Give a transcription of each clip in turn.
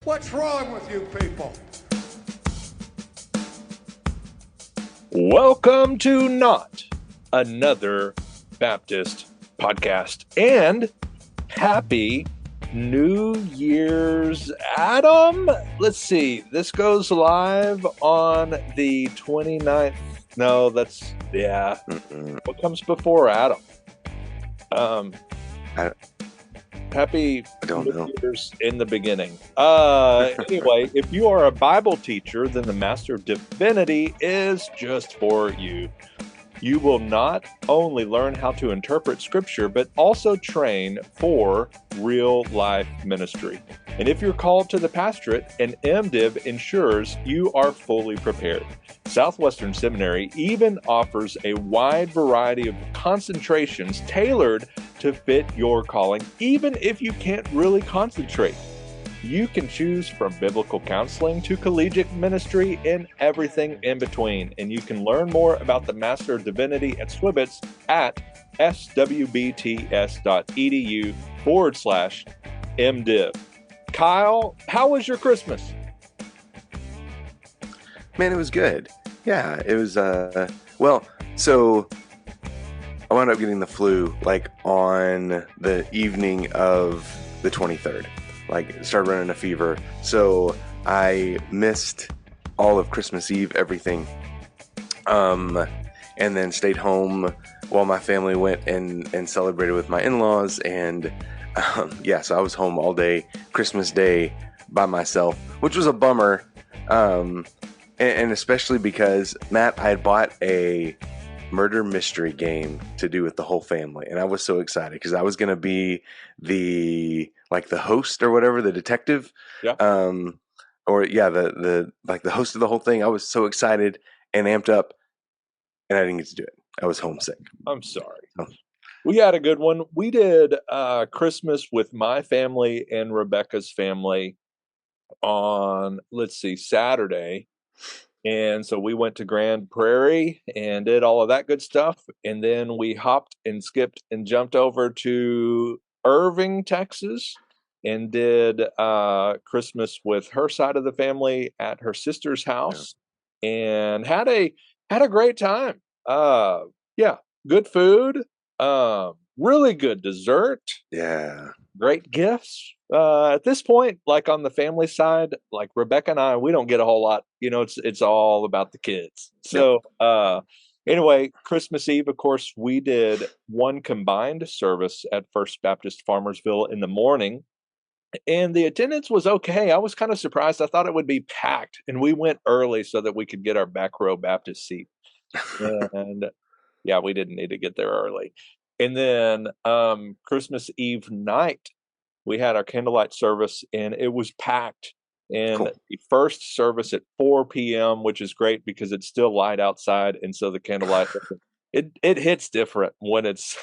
What's wrong with you people? Welcome to Not Another Baptist Podcast, and happy New Year's, Adam. Let's see, this goes live on the 29th. No, that's, What comes before Adam? Happy New Year's in the beginning. Anyway, if you are a Bible teacher, then the Master of Divinity is just for you. You will not only learn how to interpret Scripture, but also train for real life ministry. And if you're called to the pastorate, an MDiv ensures you are fully prepared. Southwestern Seminary even offers a wide variety of concentrations tailored to fit your calling, even if you can't really concentrate. You can choose from biblical counseling to collegiate ministry and everything in between. And you can learn more about the Master of Divinity at swbts at swbts.edu/MDiv. Kyle, how was your Christmas? Man, it was good. Yeah, it was, so I wound up getting the flu, on the evening of the 23rd. Started running a fever. So I missed all of Christmas Eve, everything. And then stayed home while my family went and celebrated with my in-laws. And, so I was home all day, Christmas Day by myself, which was a bummer. And especially because, Matt, I had bought a murder mystery game to do with the whole family. And I was so excited because I was going to be the host or whatever, the detective. Yeah. The host of the whole thing. I was so excited and amped up, and I didn't get to do it. I was homesick. I'm sorry. We had a good one. We did Christmas with my family and Rebecca's family on, Saturday. And so we went to Grand Prairie and did all of that good stuff. And then we hopped and skipped and jumped over to Irving, Texas, and did Christmas with her side of the family at her sister's house, and had a great time. Good food, really good dessert. Yeah. Great gifts. At this point, on the family side, Rebecca and I, we don't get a whole lot. It's all about the kids. So, anyway, Christmas Eve, of course, we did one combined service at First Baptist Farmersville in the morning, and the attendance was okay. I was kind of surprised. I thought it would be packed, and we went early so that we could get our back row Baptist seat. And we didn't need to get there early. And then Christmas Eve night, we had our candlelight service, and it was packed. And Cool. The first service at 4 p.m., which is great because it's still light outside, and so the candlelight it hits different when it's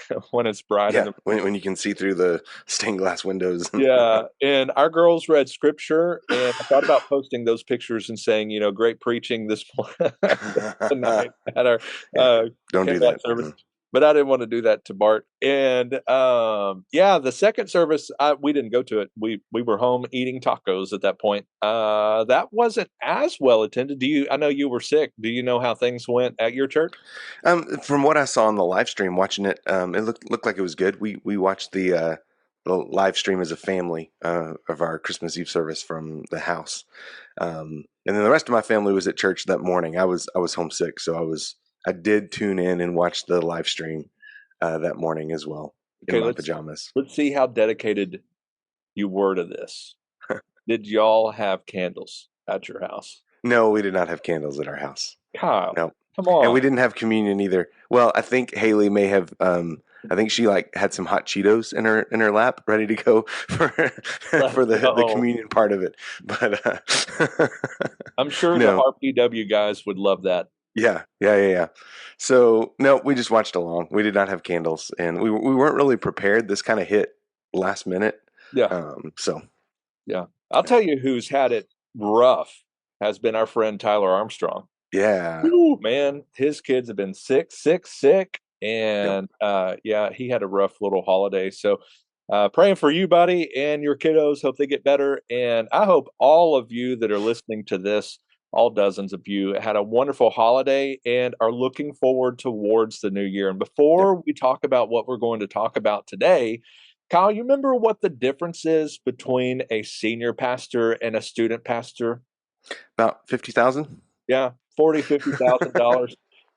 bright. Yeah, when you can see through the stained glass windows. Yeah, and our girls read scripture, and I thought about posting those pictures and saying, great preaching this tonight at our don't do that service. But I didn't want to do that to Bart. And the second service, we didn't go to it. We were home eating tacos at that point. That wasn't as well attended. I know you were sick. Do you know how things went at your church? From what I saw on the live stream, watching it, it looked like it was good. We watched the live stream as a family of our Christmas Eve service from the house, and then the rest of my family was at church that morning. I was homesick, so I did tune in and watch the live stream that morning as well in my pajamas. Let's see how dedicated you were to this. Did y'all have candles at your house? No, we did not have candles at our house. Kyle, no. Come on. And we didn't have communion either. Well, I think Haley may have. I think she had some hot Cheetos in her lap, ready to go for the communion part of it. But I'm sure the RPW guys would love that. Yeah. So no, we just watched along. We did not have candles, and we weren't really prepared. This kind of hit last minute. Yeah. I'll tell you who's had it rough has been our friend Tyler Armstrong. Yeah. Ooh, man, his kids have been sick. And he had a rough little holiday. So Praying for you, buddy, and your kiddos. Hope they get better. And I hope all of you that are listening to this, all dozens of you, had a wonderful holiday and are looking forward towards the new year. And Yep. before we talk about what we're going to talk about today, Kyle, you remember what the difference is between a senior pastor and a student pastor? About 50,000. Yeah, 40, $50,000.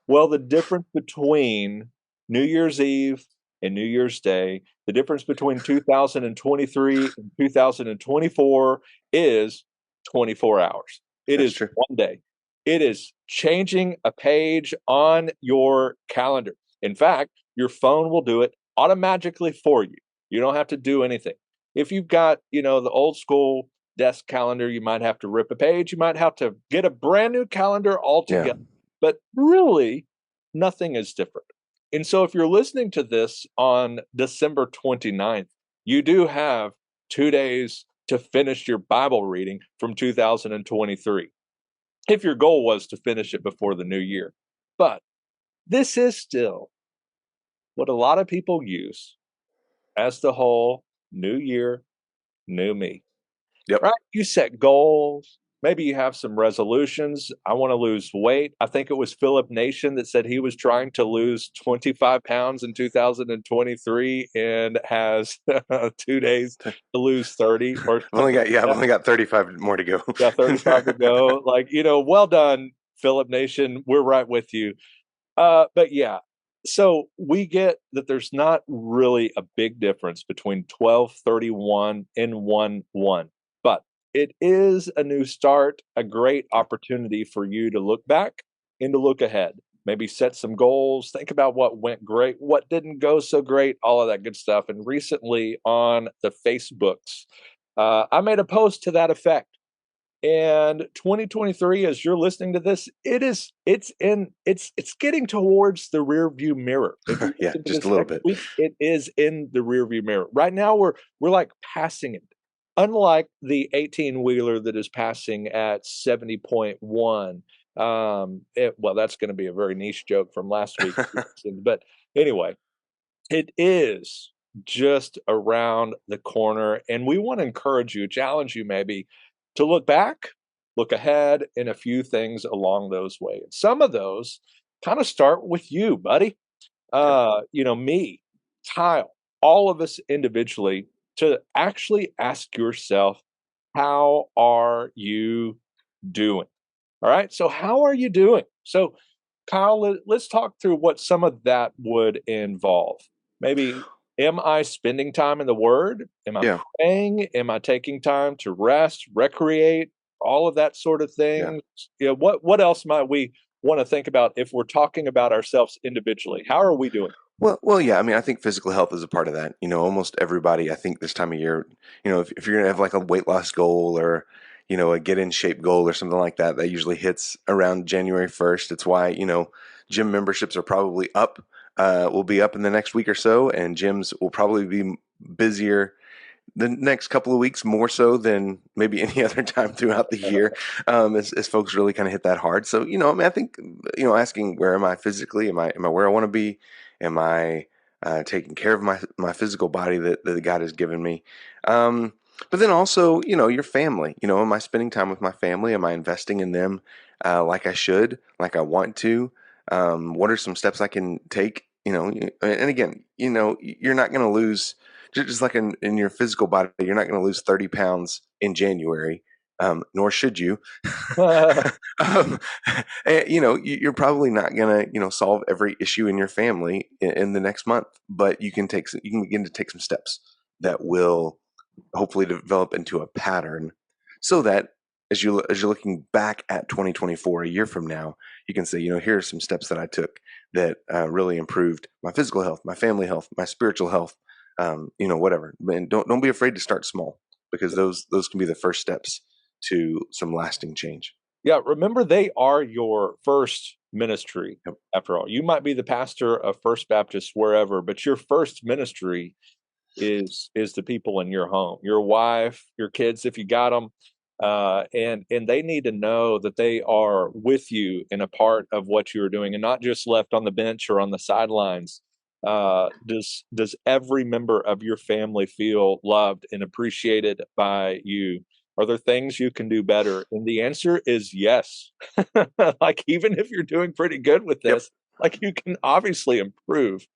Well, the difference between New Year's Eve and New Year's Day, the difference between 2023 and 2024 is 24 hours. It That's is true. one day. It is changing a page on your calendar. In fact, your phone will do it automatically for you. You don't have to do anything. If you've got, the old school desk calendar, you might have to rip a page, you might have to get a brand new calendar Yeah. altogether. But really, nothing is different. And so if you're listening to this on December 29th, you do have 2 days to finish your Bible reading from 2023. If your goal was to finish it before the new year. But this is still what a lot of people use as the whole new year, new me. Yep. Right? You set goals. Maybe you have some resolutions. I want to lose weight. I think it was Philip Nation that said he was trying to lose 25 pounds in 2023 and has 2 days to lose 30 or something like I've that. only got 35 more to go. Yeah, 35 to go. Like, well done, Philip Nation. We're right with you. But yeah, so we get that there's not really a big difference between 1231 and 1-1, but it is a new start, a great opportunity for you to look back and to look ahead. Maybe set some goals, think about what went great, what didn't go so great, all of that good stuff. And recently on the Facebooks, I made a post to that effect. And 2023, as you're listening to this, it's getting towards the rear view mirror. If you Yeah, listen to just this a little next bit. week, it is in the rear view mirror. Right now, we're like passing it. Unlike the 18 wheeler that is passing at 70.1. Well, that's going to be a very niche joke from last week. But anyway, it is just around the corner. And we want to encourage you, challenge you maybe to look back, look ahead, and a few things along those ways. Some of those kind of start with you, buddy. Yep. Me, Kyle, all of us individually to actually ask yourself, how are you doing? All right. So, how are you doing? So, Kyle, let's talk through what some of that would involve. Maybe, am I spending time in the Word? Am I Yeah. praying? Am I taking time to rest, recreate, all of that sort of Yeah. thing? What else might we want to think about if we're talking about ourselves individually? How are we doing? Well, yeah. I mean, I think physical health is a part of that. Almost everybody, I think this time of year, if you're gonna have like a weight loss goal or, a get in shape goal or something like that, that usually hits around January 1st. It's why, gym memberships are probably up, will be up in the next week or so, and gyms will probably be busier the next couple of weeks more so than maybe any other time throughout the year, as folks really kind of hit that hard. So, I mean, I think, asking where am I physically? Am I where I want to be? Am I taking care of my physical body that God has given me? But then also, your family. Am I spending time with my family? Am I investing in them like I should, like I want to? What are some steps I can take? And again, you're not going to lose just like in your physical body, you're not going to lose 30 pounds in January, nor should you. um, you're probably not going to, solve every issue in your family in the next month, but you can begin to take some steps that will hopefully develop into a pattern so that as you're looking back at 2024 a year from now, you can say, here are some steps that I took that really improved my physical health, my family health, my spiritual health, whatever. And don't be afraid to start small, because those can be the first steps to some lasting change. Yeah, remember they are your first ministry. Yep. After all, you might be the pastor of First Baptist wherever, but your first ministry is the people in your home, your wife, your kids, if you got them, and they need to know that they are with you in a part of what you are doing, and not just left on the bench or on the sidelines. Does every member of your family feel loved and appreciated by you? Are there things you can do better? And the answer is yes. Like, even if you're doing pretty good with Yep. this, like, you can obviously improve.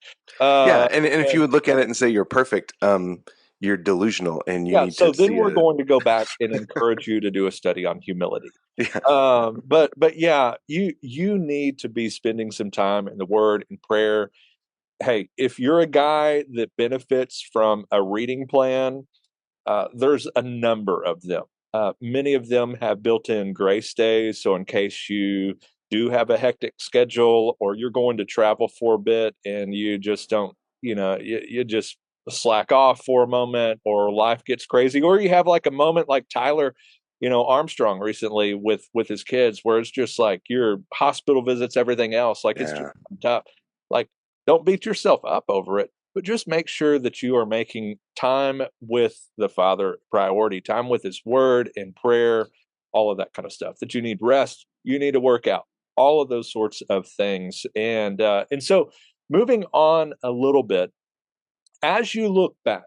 Yeah. Uh, And if you and would look at it and say you're perfect, you're delusional and you yeah, need so to then see we're a, going to go back and encourage you to do a study on humility. yeah. But yeah, you need to be spending some time in the Word and prayer. Hey, if you're a guy that benefits from a reading plan, there's a number of them. Many of them have built-in grace days, so in case you do have a hectic schedule or you're going to travel for a bit and you just don't, you just slack off for a moment, or life gets crazy, or you have like a moment like Tyler, Armstrong recently with his kids, where it's just like your hospital visits, everything else, like it's just Yeah. tough. Like, don't beat yourself up over it, but just make sure that you are making time with the Father priority, time with His Word and prayer, all of that kind of stuff. That you need rest, you need to work out, all of those sorts of things. And so, moving on a little bit, as you look back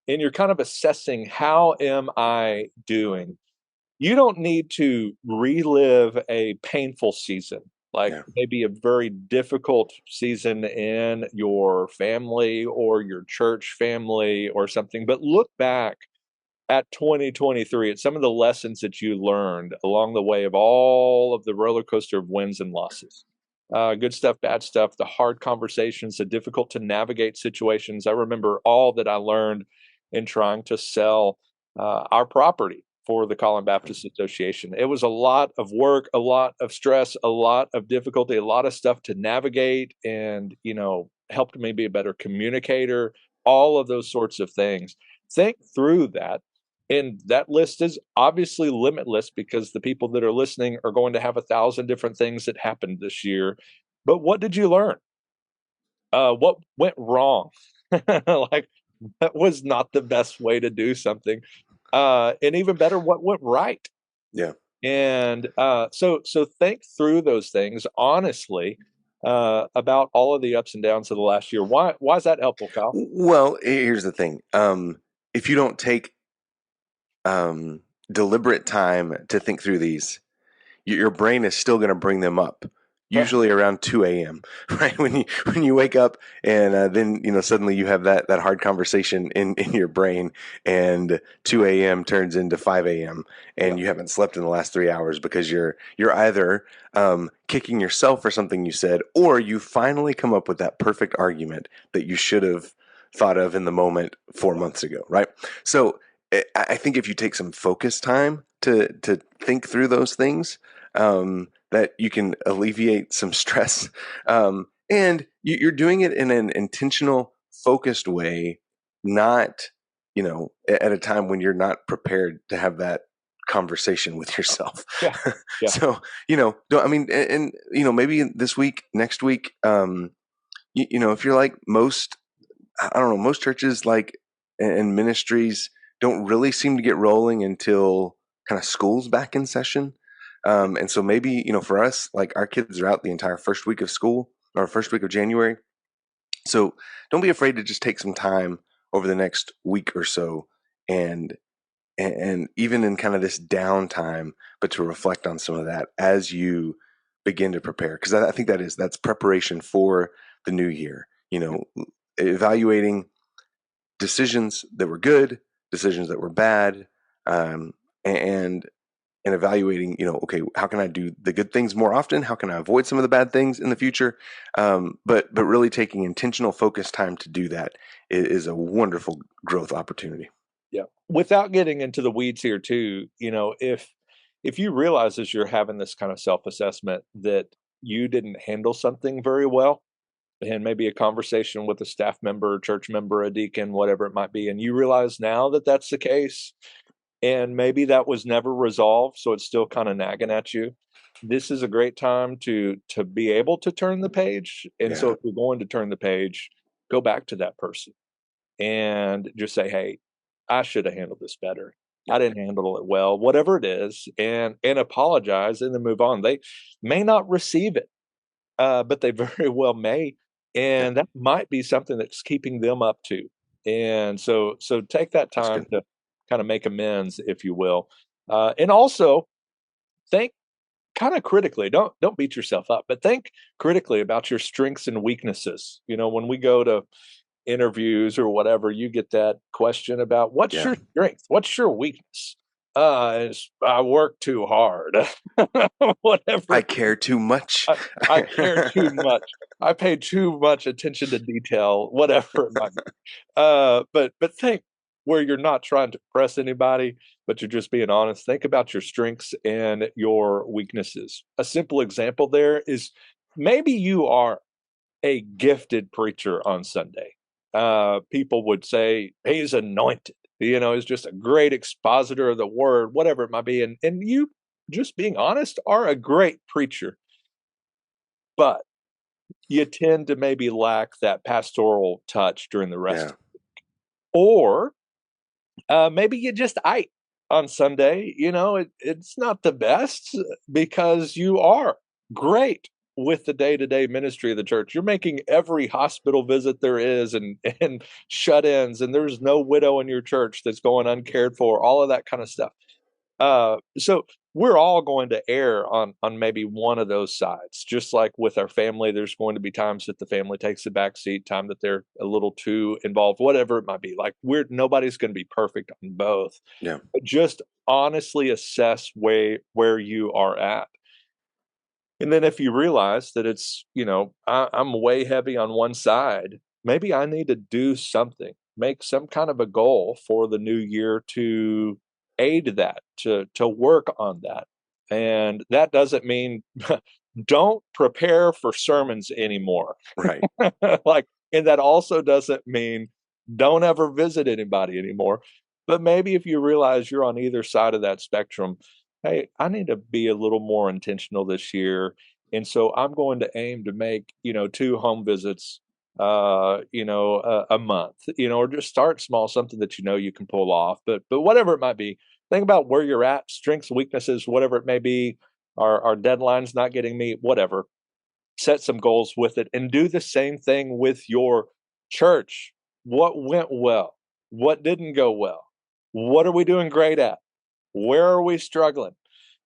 and you're kind of assessing, how am I doing? You don't need to relive a painful season, like Yeah. maybe a very difficult season in your family or your church family or something, but look back at 2023, at some of the lessons that you learned along the way of all of the roller coaster of wins and losses. Good stuff, bad stuff, the hard conversations, the difficult to navigate situations. I remember all that I learned in trying to sell our property for the Colin Baptist Association. It was a lot of work, a lot of stress, a lot of difficulty, a lot of stuff to navigate, and, helped me be a better communicator, all of those sorts of things. Think through that. And that list is obviously limitless, because the people that are listening are going to have 1,000 different things that happened this year. But what did you learn? What went wrong? Like, that was not the best way to do something. And even better, what went right? Yeah. And so think through those things honestly, about all of the ups and downs of the last year. Why is that helpful, Kyle? Well, here's the thing. If you don't take deliberate time to think through these, your brain is still going to bring them up. Usually around 2 a.m. Right, when you wake up, and then suddenly you have that hard conversation in your brain, and 2 a.m. turns into 5 a.m. Yeah. and you haven't slept in the last 3 hours because you're either kicking yourself for something you said, or you finally come up with that perfect argument that you should have thought of in the moment 4 months ago, right? So I think if you take some focus time to think through those things, that you can alleviate some stress, and you're doing it in an intentional, focused way, not at a time when you're not prepared to have that conversation with yourself. Yeah. Yeah. So don't, I mean, and maybe this week, next week, if you're like most, I don't know, most churches, like, and ministries don't really seem to get rolling until kind of school's back in session. And so maybe, for us, like, our kids are out the entire first week of school, or first week of January. So don't be afraid to just take some time over the next week or so, and even in kind of this downtime, but to reflect on some of that as you begin to prepare. Because I think that's preparation for the new year. Evaluating decisions that were good, decisions that were bad, and evaluating, okay, how can I do the good things more often? How can I avoid some of the bad things in the future? But really taking intentional, focused time to do that is a wonderful growth opportunity. Yeah. Without getting into the weeds here too, if you realize as you're having this kind of self-assessment that you didn't handle something very well, and maybe a conversation with a staff member, church member, a deacon, whatever it might be, and you realize now that that's the case, and maybe that was never resolved, so it's still kind of nagging at you. This is a great time to be able to turn the page. And so Yeah. if you're going to turn the page, go back to that person and just say, "Hey, I should have handled this better. I didn't handle it well," whatever it is, and apologize and then move on. They may not receive it, but they very well may. Yeah, and that might be something that's keeping them up too. And so take that that's time good. to kind of make amends, if you will, and also think kind of critically. Don't beat yourself up, but think critically about your strengths and weaknesses. When we go to interviews or whatever, you get that question about what's Yeah. your strength, what's your weakness. I work too hard, I whatever. care too much. I care too much. I pay too much attention to detail, whatever it might be. But think where you're not trying to impress anybody, but you're just being honest. Think about your strengths and your weaknesses. A simple example there is maybe you are a gifted preacher on Sunday. People would say he's anointed. He's just a great expositor of the word, whatever it might be. And you, just being honest, are a great preacher, but you tend to maybe lack that pastoral touch during the Yeah. rest. Or maybe you just ate on Sunday. It's not the best because you are great with the day-to-day ministry of the church. You're making every hospital visit there is, and shut-ins, and there's no widow in your church that's going uncared for, all of that kind of stuff. So we're all going to err on maybe one of those sides. Just like with our family, there's going to be times that the family takes the back seat, time that they're a little too involved, whatever it might be. Like nobody's going to be perfect on both. Yeah. But just honestly assess where you are at. And then if you realize that it's, I'm way heavy on one side, maybe I need to do something, make some kind of a goal for the new year to aid that, to work on that. And that doesn't mean don't prepare for sermons anymore. Right. Like, and that also doesn't mean don't ever visit anybody anymore. But maybe if you realize you're on either side of that spectrum, hey, I need to be a little more intentional this year. And so I'm going to aim to make, 2 home visits, a month, or just start small, something that you can pull off. But whatever it might be, think about where you're at, strengths, weaknesses, whatever it may be, our deadlines not getting me, whatever. Set some goals with it and do the same thing with your church. What went well? What didn't go well? What are we doing great at? Where are we struggling?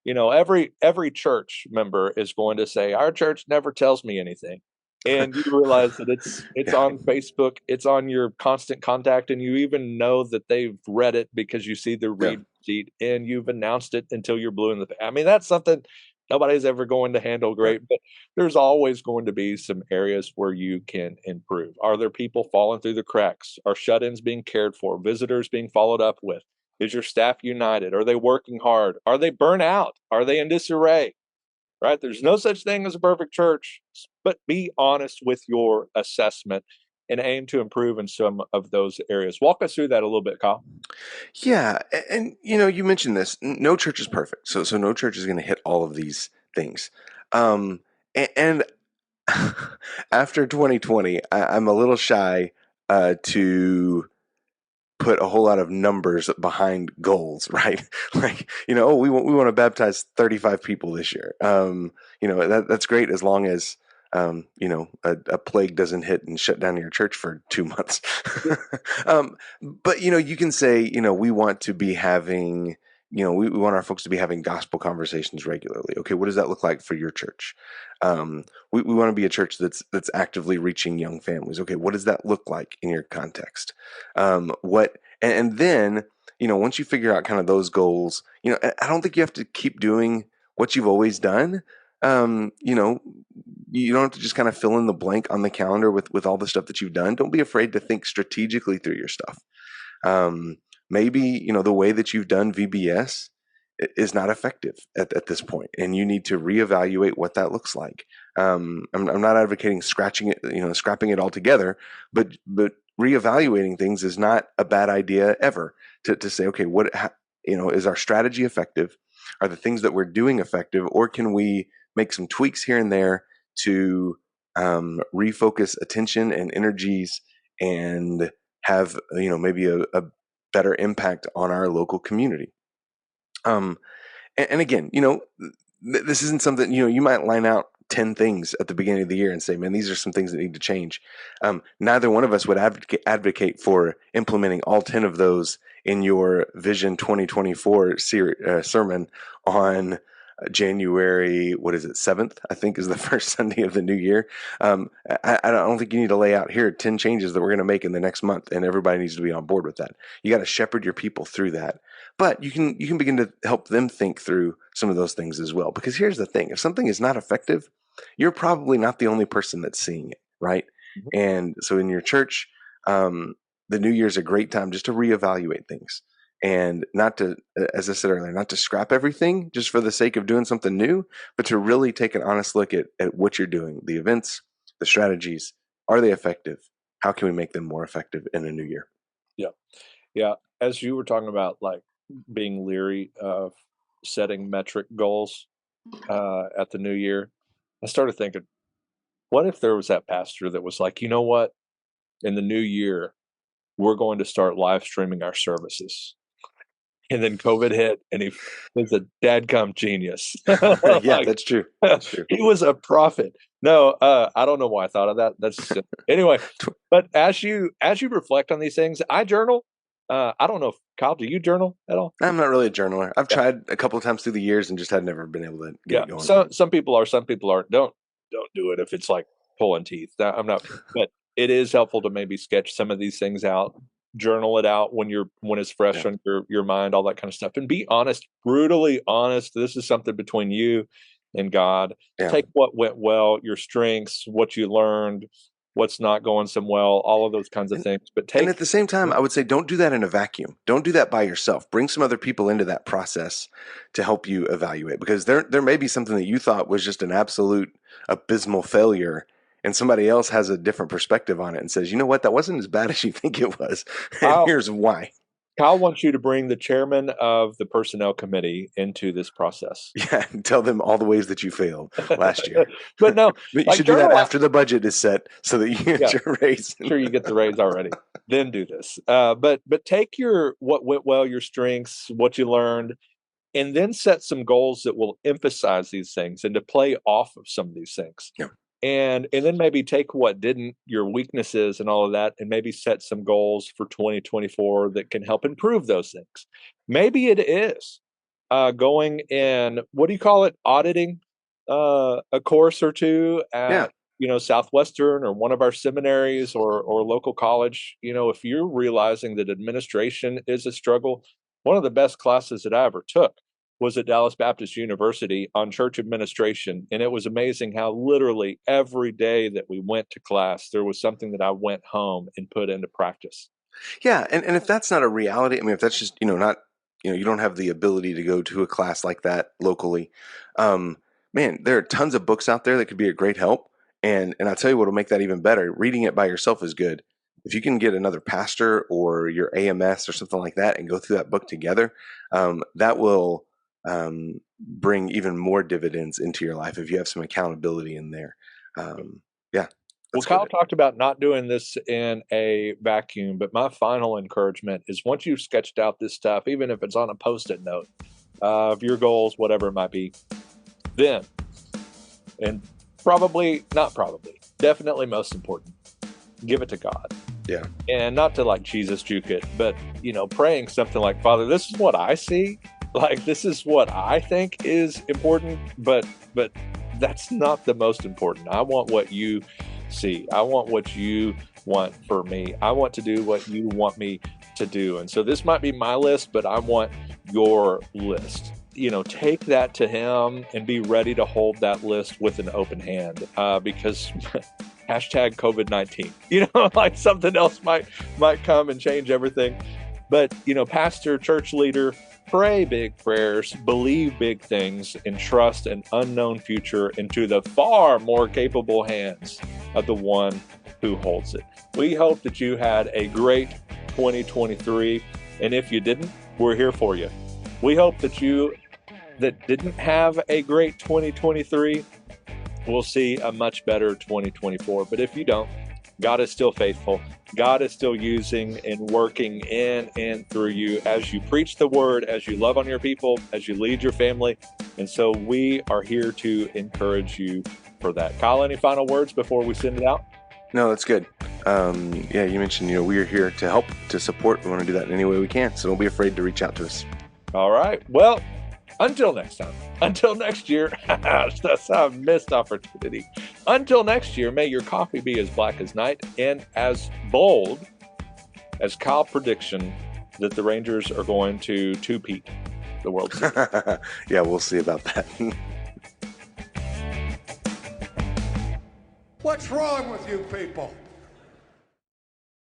Every church member is going to say, our church never tells me anything. And you realize that it's Yeah. on Facebook, it's on your constant contact, and you even know that they've read it because you see the Yeah. read sheet and you've announced it until you're blue in the face. I mean, that's something nobody's ever going to handle Right. great, but there's always going to be some areas where you can improve. Are there people falling through the cracks? Are shut-ins being cared for? Visitors being followed up with? Is your staff united? Are they working hard? Are they burnt out? Are they in disarray? Right? There's no such thing as a perfect church, but be honest with your assessment and aim to improve in some of those areas. Walk us through that a little bit, Kyle. Yeah, and you mentioned this. No church is perfect, so no church is going to hit all of these things. And after 2020, I'm a little shy to put a whole lot of numbers behind goals, right? Like, oh, we want to baptize 35 people this year. That's great as long as a plague doesn't hit and shut down your church for 2 months. But you can say, we want to be having, we want our folks to be having gospel conversations regularly. Okay, what does that look like for your church? We want to be a church that's actively reaching young families. Okay, what does that look like in your context? And then, once you figure out kind of those goals, I don't think you have to keep doing what you've always done. You don't have to just kind of fill in the blank on the calendar with all the stuff that you've done. Don't be afraid to think strategically through your stuff. Maybe, the way that you've done VBS is not effective at this point, and you need to reevaluate what that looks like. I'm not advocating scrapping it altogether, but reevaluating things is not a bad idea ever. To say, okay, is our strategy effective? Are the things that we're doing effective, or can we make some tweaks here and there to refocus attention and energies and have maybe a better impact on our local community? And again, this isn't something you might line out 10 things at the beginning of the year and say, man, these are some things that need to change. Neither one of us would advocate for implementing all 10 of those in your Vision 2024 sermon on January, 7th, I think is the first Sunday of the new year. I don't think you need to lay out here 10 changes that we're going to make in the next month, and everybody needs to be on board with that. You got to shepherd your people through that. But you can begin to help them think through some of those things as well. Because here's the thing, if something is not effective, you're probably not the only person that's seeing it, right? Mm-hmm. And so in your church, the new year is a great time just to reevaluate things. And not to, as I said earlier, not to scrap everything just for the sake of doing something new, but to really take an honest look at what you're doing, the events, the strategies. Are they effective? How can we make them more effective in a new year? Yeah. Yeah. As you were talking about, like, being leery of setting metric goals at the new year, I started thinking, what if there was that pastor that was like, you know what, in the new year, we're going to start live streaming our services. And then COVID hit, and he was a dadgum genius. Yeah, that's true. That's true. He was a prophet. No, I don't know why I thought of that. That's anyway. But as you reflect on these things, I journal. I don't know, Kyle, do you journal at all? I'm not really a journaler. I've tried a couple of times through the years and just had never been able to get it going. So some people are, some people aren't. Don't do it if it's like pulling teeth. I'm not, but it is helpful to maybe sketch some of these things out. Journal it out when it's fresh on your mind, all that kind of stuff, and be honest, brutally honest. This is something between you and God. Take what went well, your strengths, what you learned, what's not going so well, all of those kinds of things. But and at the same time, I would say don't do that in a vacuum. Don't do that by yourself. Bring some other people into that process to help you evaluate, because there may be something that you thought was just an absolute abysmal failure, and somebody else has a different perspective on it and says, you know what, that wasn't as bad as you think it was. And here's why. Kyle wants you to bring the chairman of the personnel committee into this process. Yeah, and tell them all the ways that you failed last year. But no, you should do that after the budget is set so that you get your raise. Sure, you get the raise already. Then do this. But take what went well, your strengths, what you learned, and then set some goals that will emphasize these things and to play off of some of these things. Yeah. And then maybe take what didn't, your weaknesses and all of that, and maybe set some goals for 2024 that can help improve those things. Maybe it is going in, what do you call it, auditing a course or two at Southwestern or one of our seminaries or local college. If you're realizing that administration is a struggle, one of the best classes that I ever took was at Dallas Baptist University on church administration. And it was amazing how literally every day that we went to class, there was something that I went home and put into practice. Yeah. And if that's not a reality, I mean, if that's just, not, you don't have the ability to go to a class like that locally, man, there are tons of books out there that could be a great help. And I'll tell you what will make that even better. Reading it by yourself is good. If you can get another pastor or your AMS or something like that and go through that book together, that will bring even more dividends into your life if you have some accountability in there. Well, Kyle talked about not doing this in a vacuum, but my final encouragement is once you've sketched out this stuff, even if it's on a Post-it note of your goals, whatever it might be, then, and definitely most important, give it to God. Yeah. And not to like Jesus juke it, but, praying something like, Father, this is what I see. Like, this is what I think is important, but that's not the most important. I want what you see. I want what you want for me. I want to do what you want me to do. And so this might be my list, but I want your list. Take that to him and be ready to hold that list with an open hand, because hashtag COVID-19, like something else might come and change everything. But, pastor, church leader, pray big prayers, believe big things, and trust an unknown future into the far more capable hands of the one who holds it. We hope that you had a great 2023, and if you didn't, we're here for you. We hope that you that didn't have a great 2023 will see a much better 2024. But if you don't, God is still faithful. God is still using and working in and through you as you preach the word, as you love on your people, as you lead your family. And so we are here to encourage you for that. Kyle, any final words before we send it out? No, that's good. Yeah, you mentioned, we are here to help, to support. We want to do that in any way we can. So don't be afraid to reach out to us. All right. Well, until next time. Until next year. That's a missed opportunity. Until next year, may your coffee be as black as night and as bold as Kyle's prediction that the Rangers are going to two-peat the World Series. Yeah, we'll see about that. What's wrong with you people?